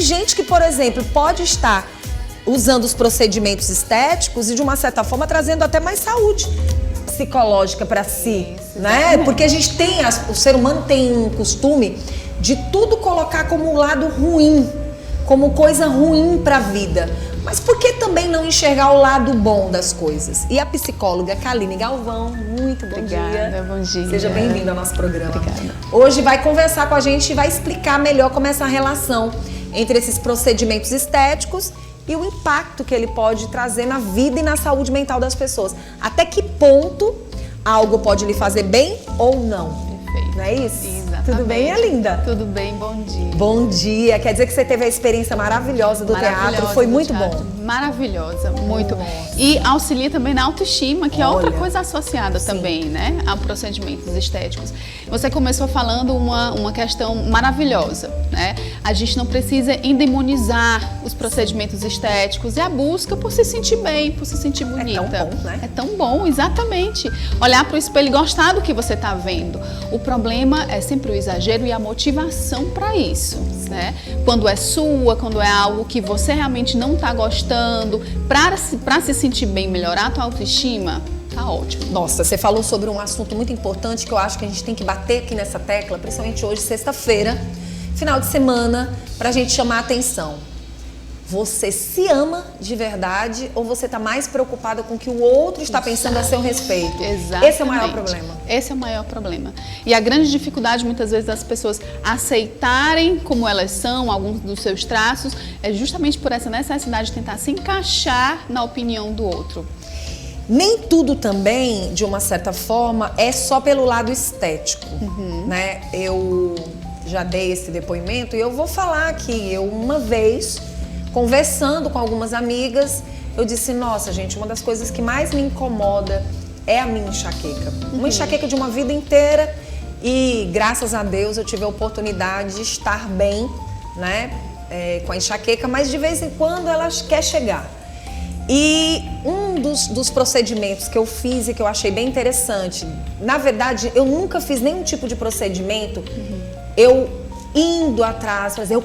gente que, por exemplo, pode estar usando os procedimentos estéticos e, de uma certa forma, trazendo até mais saúde psicológica para si, né? Porque a gente tem, o ser humano tem um costume de tudo colocar como um lado ruim, como coisa ruim para a vida. Mas por que também não enxergar o lado bom das coisas? E a psicóloga Kaline Galvão, muito bom dia. Obrigada, bom dia. Seja bem-vinda ao nosso programa. Obrigada. Hoje vai conversar com a gente e vai explicar melhor como é essa relação entre esses procedimentos estéticos e o impacto que ele pode trazer na vida e na saúde mental das pessoas. Até que ponto algo pode lhe fazer bem ou não. Perfeito. Não é isso? Exatamente. Tudo bem, Linda? Tudo bem, bom dia. Bom dia. Quer dizer que você teve a experiência maravilhosa do teatro. Foi muito bom. Maravilhosa, muito bom. E auxilia também na autoestima, que é outra coisa associada também, né, a procedimentos estéticos. Você começou falando uma questão maravilhosa, né? A gente não precisa endemonizar os procedimentos estéticos e a busca por se sentir bem, por se sentir bonita. É tão bom, né? É tão bom, exatamente. Olhar para o espelho e gostar do que você está vendo. O problema é sempre o exagero e a motivação para isso, né? Quando é sua, quando é algo que você realmente não está gostando, para se sentir bem, melhorar a tua autoestima, tá ótimo. Nossa, você falou sobre um assunto muito importante que eu acho que a gente tem que bater aqui nessa tecla, principalmente hoje, sexta-feira, final de semana, pra gente chamar a atenção. Você se ama de verdade ou você está mais preocupada com o que o outro está pensando a seu respeito? Exatamente. Esse é o maior problema. Esse é o maior problema. E a grande dificuldade, muitas vezes, das pessoas aceitarem como elas são, alguns dos seus traços, é justamente por essa necessidade de tentar se encaixar na opinião do outro. Nem tudo também, de uma certa forma, é só pelo lado estético, né? Eu já dei esse depoimento e eu vou falar aqui. Eu, uma vez, conversando com algumas amigas, eu disse, nossa, gente, uma das coisas que mais me incomoda é a minha enxaqueca. Uma enxaqueca de uma vida inteira e, graças a Deus, eu tive a oportunidade de estar bem, né, com a enxaqueca, mas de vez em quando ela quer chegar. E um dos procedimentos que eu fiz e que eu achei bem interessante, na verdade, eu nunca fiz nenhum tipo de procedimento, eu indo atrás, fazer eu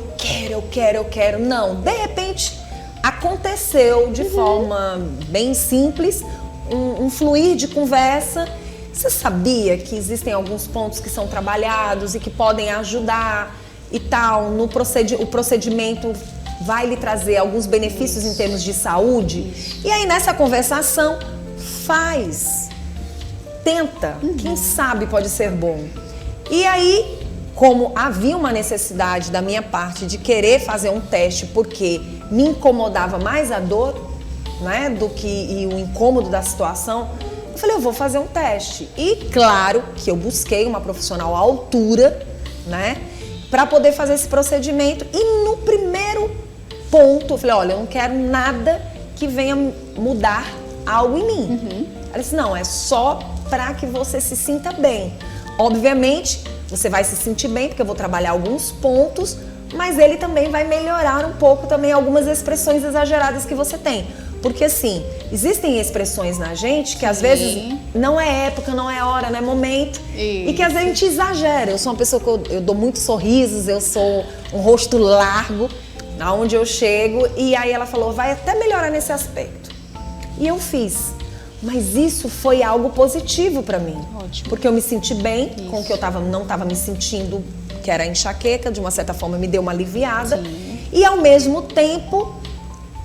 quero. Não, de repente aconteceu de forma bem simples, um fluir de conversa. Você sabia que existem alguns pontos que são trabalhados e que podem ajudar e tal, o procedimento vai lhe trazer alguns benefícios em termos de saúde? E aí nessa conversação, tenta, quem sabe pode ser bom. E aí, como havia uma necessidade da minha parte de querer fazer um teste porque me incomodava mais a dor, né, do que o incômodo da situação, eu falei, eu vou fazer um teste. E claro que eu busquei uma profissional à altura, né, para poder fazer esse procedimento. E no primeiro ponto, eu falei, olha, eu não quero nada que venha mudar algo em mim. Ela disse, não, é só para que você se sinta bem. Obviamente, você vai se sentir bem, porque eu vou trabalhar alguns pontos, mas ele também vai melhorar um pouco também algumas expressões exageradas que você tem. Porque assim, existem expressões na gente que às vezes não é época, não é hora, não é momento. E que às vezes a gente exagera. Eu sou uma pessoa que eu dou muitos sorrisos, eu sou um rosto largo, aonde eu chego. E aí ela falou, vai até melhorar nesse aspecto. E eu fiz. Mas isso foi algo positivo para mim. Ótimo. Porque eu me senti bem com o que eu não estava me sentindo, que era enxaqueca, de uma certa forma me deu uma aliviada. E ao mesmo tempo,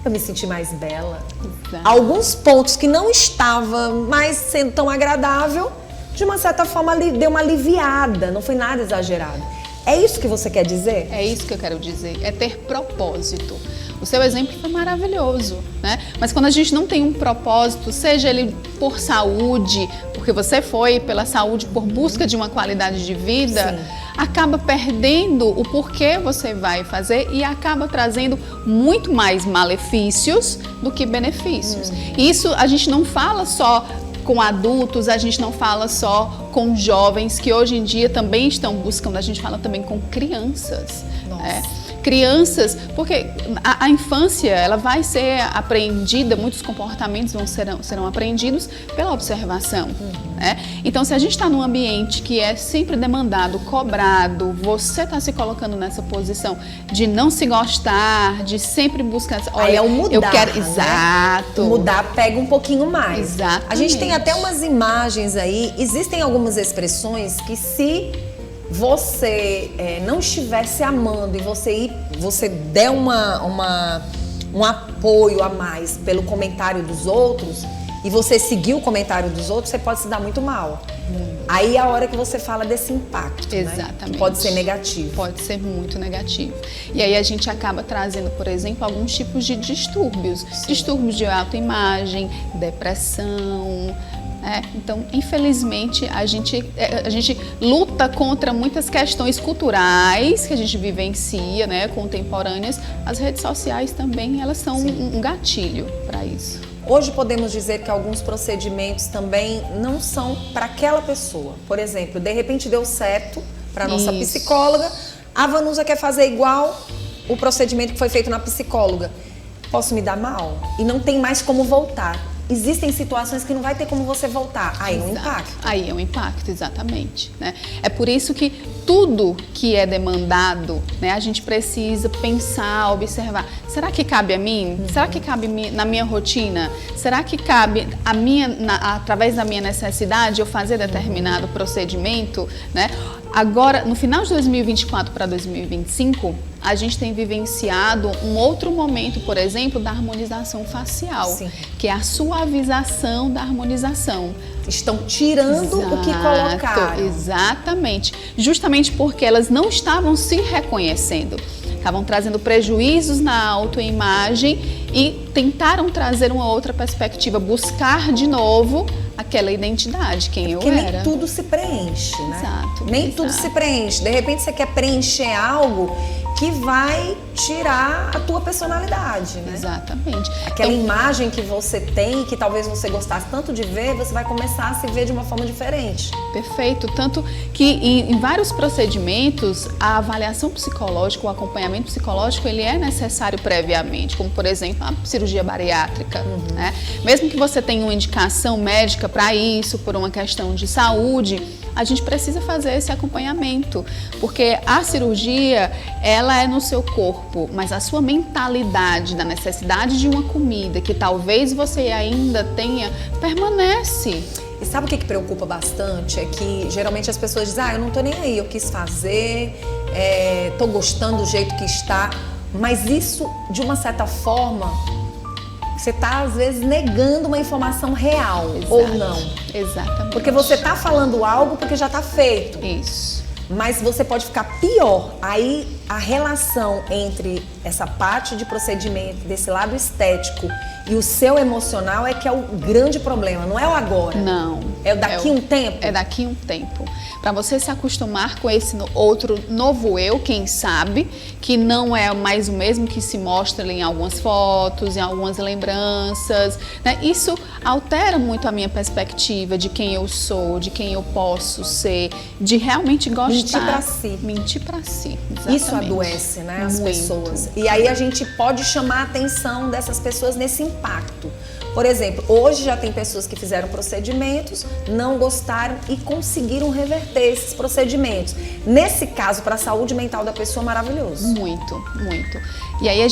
eu me senti mais bela. Exato. Alguns pontos que não estava mais sendo tão agradável, de uma certa forma deu uma aliviada, não foi nada exagerado. É isso que você quer dizer? É isso que eu quero dizer, é ter propósito. O seu exemplo foi maravilhoso, né? Mas quando a gente não tem um propósito, seja ele por saúde, porque você foi pela saúde, por busca de uma qualidade de vida, acaba perdendo o porquê você vai fazer e acaba trazendo muito mais malefícios do que benefícios. Isso a gente não fala só com adultos, a gente não fala só com jovens que hoje em dia também estão buscando, a gente fala também com crianças. crianças, porque a infância ela vai ser apreendida, muitos comportamentos serão aprendidos pela observação. Né? Então, se a gente está num ambiente que é sempre demandado, cobrado, você está se colocando nessa posição de não se gostar, de sempre buscar... Olha, aí é o mudar, eu quero... né? Exato. O mudar pega um pouquinho mais. Exatamente. A gente tem até umas imagens aí, existem algumas expressões que se você não estivesse amando e você der um apoio a mais pelo comentário dos outros e você seguir o comentário dos outros, você pode se dar muito mal. Aí é a hora que você fala desse impacto, exatamente. Né? Que pode ser negativo. Pode ser muito negativo. E aí a gente acaba trazendo, por exemplo, alguns tipos de distúrbios. Sim. Distúrbios de autoimagem, depressão... Então, infelizmente, a gente luta contra muitas questões culturais que a gente vivencia, né, contemporâneas. As redes sociais também, elas são um gatilho para isso. Hoje podemos dizer que alguns procedimentos também não são para aquela pessoa. Por exemplo, de repente deu certo para a nossa psicóloga, a Vanusa quer fazer igual o procedimento que foi feito na psicóloga. Posso me dar mal? E não tem mais como voltar. Existem situações que não vai ter como você voltar. Aí é um impacto. Aí é um impacto, exatamente. Né? É por isso que tudo que é demandado, né, a gente precisa pensar, observar. Será que cabe a mim? Será que cabe na minha rotina? Será que cabe através da minha necessidade eu fazer determinado procedimento? Né? Agora, no final de 2024 para 2025, a gente tem vivenciado um outro momento, por exemplo, da harmonização facial, Sim. que é a suavização da harmonização. Estão tirando o que colocaram. Exatamente. Justamente porque elas não estavam se reconhecendo. Estavam trazendo prejuízos na autoimagem e tentaram trazer uma outra perspectiva, buscar de novo aquela identidade, quem eu era. Porque nem tudo se preenche, né? Exato. Nem tudo se preenche. De repente você quer preencher algo que vai tirar a tua personalidade, né? Exatamente. Aquela imagem que você tem, que talvez você gostasse tanto de ver, você vai começar a se ver de uma forma diferente. Perfeito. Tanto que em vários procedimentos, a avaliação psicológica, o acompanhamento psicológico, ele é necessário previamente, como por exemplo a cirurgia bariátrica. Né? Mesmo que você tenha uma indicação médica para isso, por uma questão de saúde, a gente precisa fazer esse acompanhamento, porque a cirurgia, ela é no seu corpo, mas a sua mentalidade da necessidade de uma comida que talvez você ainda tenha, permanece. E sabe o que preocupa bastante? É que geralmente as pessoas dizem, eu não tô nem aí, eu quis fazer, tô gostando do jeito que está, mas isso, de uma certa forma, você está, às vezes, negando uma informação real. Exato. Ou não. Exatamente. Porque você está falando algo porque já está feito. Isso. Mas você pode ficar pior. Aí a relação entre essa parte de procedimento, desse lado estético e o seu emocional é que é o grande problema, não é o agora. Não. É o daqui um tempo? É daqui um tempo. Para você se acostumar com esse outro novo eu, quem sabe, que não é mais o mesmo que se mostra em algumas fotos, em algumas lembranças. Né? Isso altera muito a minha perspectiva de quem eu sou, de quem eu posso ser, de realmente gostar. Mentir para si. Mentir para si, exatamente. Isso adoece, né, as muito. pessoas. E aí a gente pode chamar a atenção dessas pessoas nesse impacto. Por exemplo, hoje já tem pessoas que fizeram procedimentos, não gostaram e conseguiram reverter esses procedimentos. Nesse caso, para a saúde mental da pessoa, maravilhoso. Muito, muito. E aí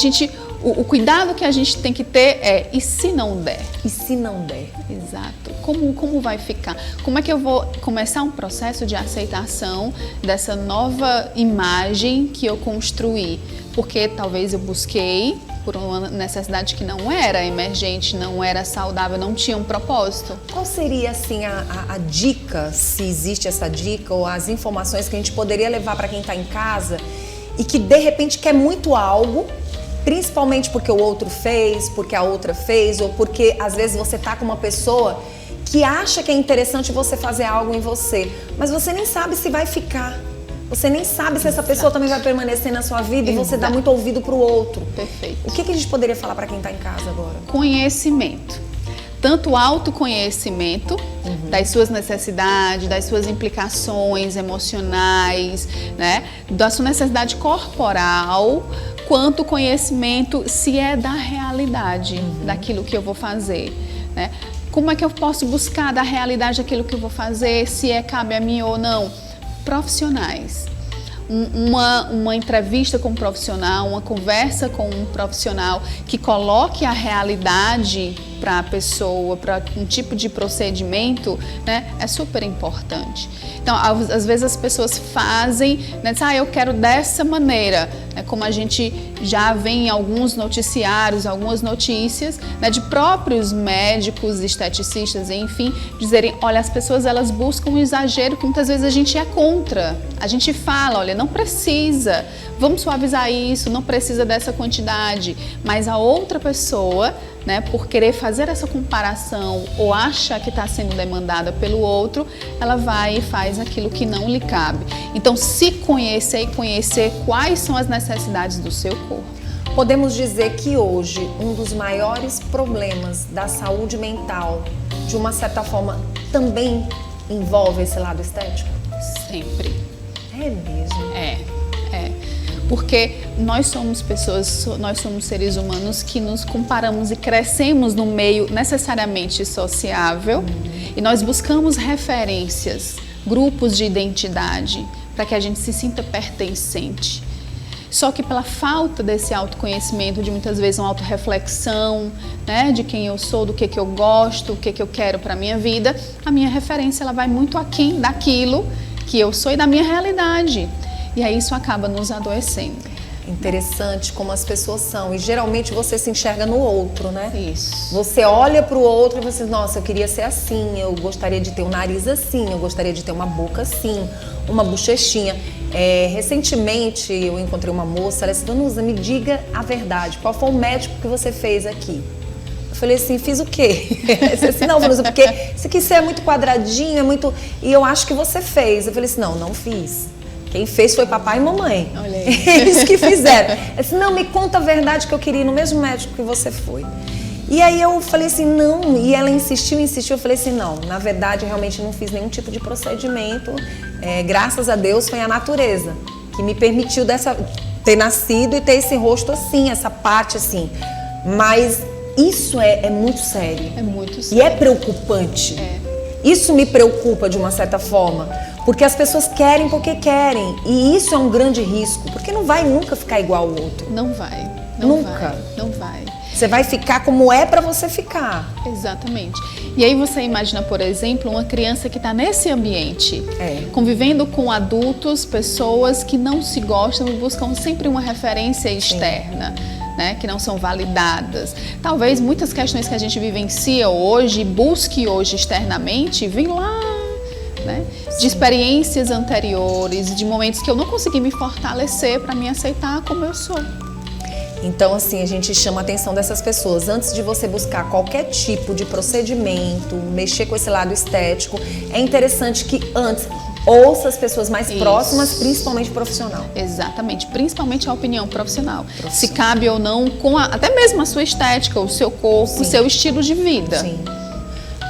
o cuidado que a gente tem que ter é, e se não der? E se não der? Exato. Como vai ficar? Como é que eu vou começar um processo de aceitação dessa nova imagem que eu construí? Porque talvez eu busquei por uma necessidade que não era emergente, não era saudável, não tinha um propósito. Qual seria, assim, a dica, se existe essa dica, ou as informações que a gente poderia levar para quem está em casa e que, de repente, quer muito algo, principalmente porque o outro fez, porque a outra fez, ou porque, às vezes, você está com uma pessoa que acha que é interessante você fazer algo em você, mas você nem sabe se vai ficar. Você nem sabe se essa pessoa também vai permanecer na sua vida e você dá muito ouvido para o outro. Perfeito. O que a gente poderia falar para quem está em casa agora? Conhecimento. tanto o autoconhecimento das suas necessidades, das suas implicações emocionais, né, da sua necessidade corporal, quanto o conhecimento se é da realidade daquilo que eu vou fazer, né? Como é que eu posso buscar da realidade aquilo que eu vou fazer, se cabe a mim ou não? Profissionais. Uma entrevista com um profissional, uma conversa com um profissional que coloque a realidade para a pessoa, para um tipo de procedimento, né, é super importante. Então, às vezes as pessoas fazem, né, dizem, eu quero dessa maneira, né, como a gente já vê em alguns noticiários, algumas notícias, né, de próprios médicos, esteticistas, enfim, dizerem, olha, as pessoas elas buscam um exagero que muitas vezes a gente é contra. A gente fala, olha, não precisa, vamos suavizar isso, não precisa dessa quantidade, mas a outra pessoa, né, por querer fazer essa comparação ou acha que está sendo demandada pelo outro, ela vai e faz aquilo que não lhe cabe. Então, se conhecer e conhecer quais são as necessidades do seu corpo. Podemos dizer que hoje um dos maiores problemas da saúde mental, de uma certa forma, também envolve esse lado estético? Sempre. É mesmo? É. Porque nós somos pessoas, nós somos seres humanos que nos comparamos e crescemos no meio necessariamente sociável e nós buscamos referências, grupos de identidade para que a gente se sinta pertencente. Só que pela falta desse autoconhecimento, de muitas vezes uma autorreflexão, né, de quem eu sou, do que eu gosto, o que eu quero para a minha vida, a minha referência ela vai muito aquém daquilo que eu sou e da minha realidade. E aí isso acaba nos adoecendo. Interessante como as pessoas são. E geralmente você se enxerga no outro, né? Isso. Você olha para o outro e você diz, nossa, eu queria ser assim, eu gostaria de ter um nariz assim, eu gostaria de ter uma boca assim, uma bochechinha. Recentemente eu encontrei uma moça, ela disse, Danusa, me diga a verdade, qual foi o médico que você fez aqui? Eu falei assim, fiz o quê? Ela disse assim, não, Danusa, porque isso aqui é muito quadradinho, é muito... E eu acho que você fez. Eu falei assim, não fiz. Quem fez foi papai e mamãe. Olha aí. Eles que fizeram. Eu disse, não, me conta a verdade que eu queria ir no mesmo médico que você foi. E aí eu falei assim, não. E ela insistiu. Eu falei assim, não, na verdade, eu realmente não fiz nenhum tipo de procedimento. Graças a Deus, foi a natureza que me permitiu ter nascido e ter esse rosto assim, essa parte assim. Mas isso é muito sério. É muito sério. E é preocupante. Isso me preocupa de uma certa forma. Porque as pessoas querem porque querem. E isso é um grande risco. Porque não vai nunca ficar igual ao outro. Não vai. Nunca. Não vai. Você vai ficar como é para você ficar. Exatamente. E aí você imagina, por exemplo, uma criança que está nesse ambiente, convivendo com adultos, pessoas que não se gostam e buscam sempre uma referência externa. Né, que não são validadas. Talvez muitas questões que a gente vivencia hoje, busque hoje externamente, vêm lá, né, de experiências anteriores, de momentos que eu não consegui me fortalecer para me aceitar como eu sou. Então, assim, a gente chama a atenção dessas pessoas. Antes de você buscar qualquer tipo de procedimento, mexer com esse lado estético, é interessante que antes ouça as pessoas mais próximas, principalmente profissional. Exatamente, principalmente a opinião profissional. Se cabe ou não, com até mesmo a sua estética, o seu corpo, o seu estilo de vida. Sim.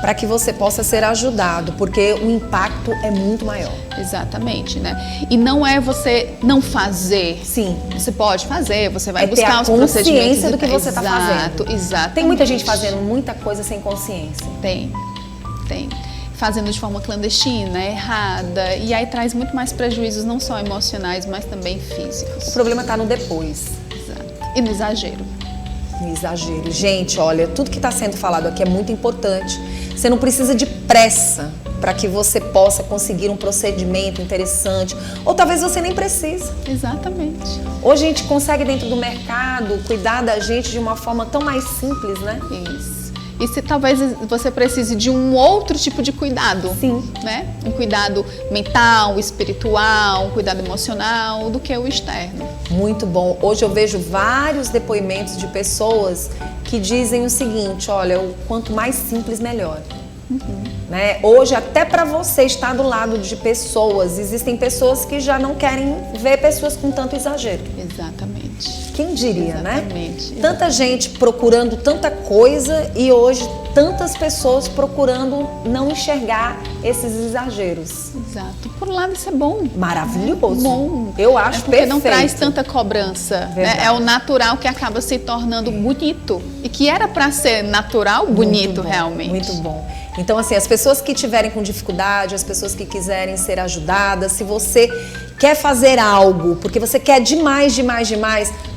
Para que você possa ser ajudado, porque o impacto é muito maior. Exatamente, né? E não é você não fazer. Sim. Você pode fazer, você vai ter buscar a os procedimentos. consciência do que você está fazendo. Exato. Tem muita gente fazendo muita coisa sem consciência. Tem. Fazendo de forma clandestina, errada, e aí traz muito mais prejuízos, não só emocionais, mas também físicos. O problema está no depois. Exato. E no exagero. No exagero. Gente, olha, tudo que está sendo falado aqui é muito importante. Você não precisa de pressa para que você possa conseguir um procedimento interessante. Ou talvez você nem precise. Exatamente. Hoje a gente consegue dentro do mercado cuidar da gente de uma forma tão mais simples, né? Isso. E se talvez você precise de um outro tipo de cuidado, sim, né? Um cuidado mental, espiritual, um cuidado emocional, do que o externo. Muito bom. Hoje eu vejo vários depoimentos de pessoas que dizem o seguinte, olha, o quanto mais simples, melhor. Né? Hoje, até para você estar do lado de pessoas, existem pessoas que já não querem ver pessoas com tanto exagero. Exatamente. Quem diria, Exatamente. né? Tanta gente procurando tanta coisa e hoje tantas pessoas procurando não enxergar esses exageros. Exato. Por um lado, isso é bom. Maravilhoso. Bom. Eu acho porque perfeito. não traz tanta cobrança. Né? É o natural que acaba se tornando bonito. E que era para ser natural, bonito, bom, realmente. Muito bom. Então, assim, as pessoas que tiverem com dificuldade, as pessoas que quiserem ser ajudadas, se você quer fazer algo, porque você quer demais,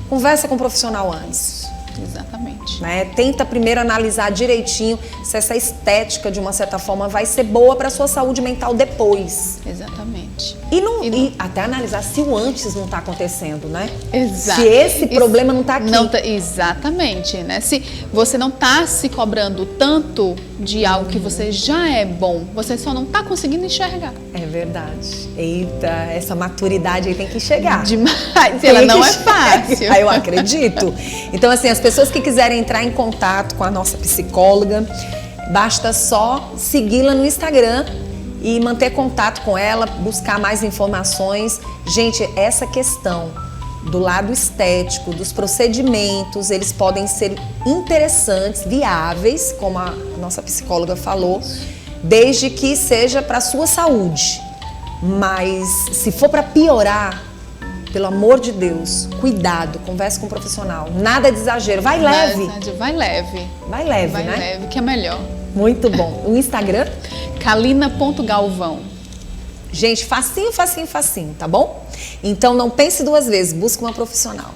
conversa com um profissional antes. Exatamente. Né? Tenta primeiro analisar direitinho se essa estética, de uma certa forma, vai ser boa para a sua saúde mental depois. Exatamente. E até analisar se o antes não está acontecendo, né? Exato. Se esse problema não está aqui. Exatamente, né? Se você não está se cobrando tanto de algo que você já é bom, você só não está conseguindo enxergar. É verdade. Eita, essa maturidade aí tem que chegar. Demais. Ela não é fácil. Eu acredito. Então, assim, as pessoas que quiserem entrar em contato com a nossa psicóloga, basta só segui-la no Instagram e manter contato com ela, buscar mais informações. Gente, essa questão do lado estético, dos procedimentos, eles podem ser interessantes, viáveis, como a nossa psicóloga falou, desde que seja para a sua saúde. Mas se for para piorar, pelo amor de Deus, cuidado, converse com um profissional. Nada de exagero, vai leve. Vai leve. Vai leve, vai né? Vai leve, que é melhor. Muito bom. O Instagram? Kalina.galvão. Gente, facinho, tá bom? Então não pense duas vezes, busque uma profissional.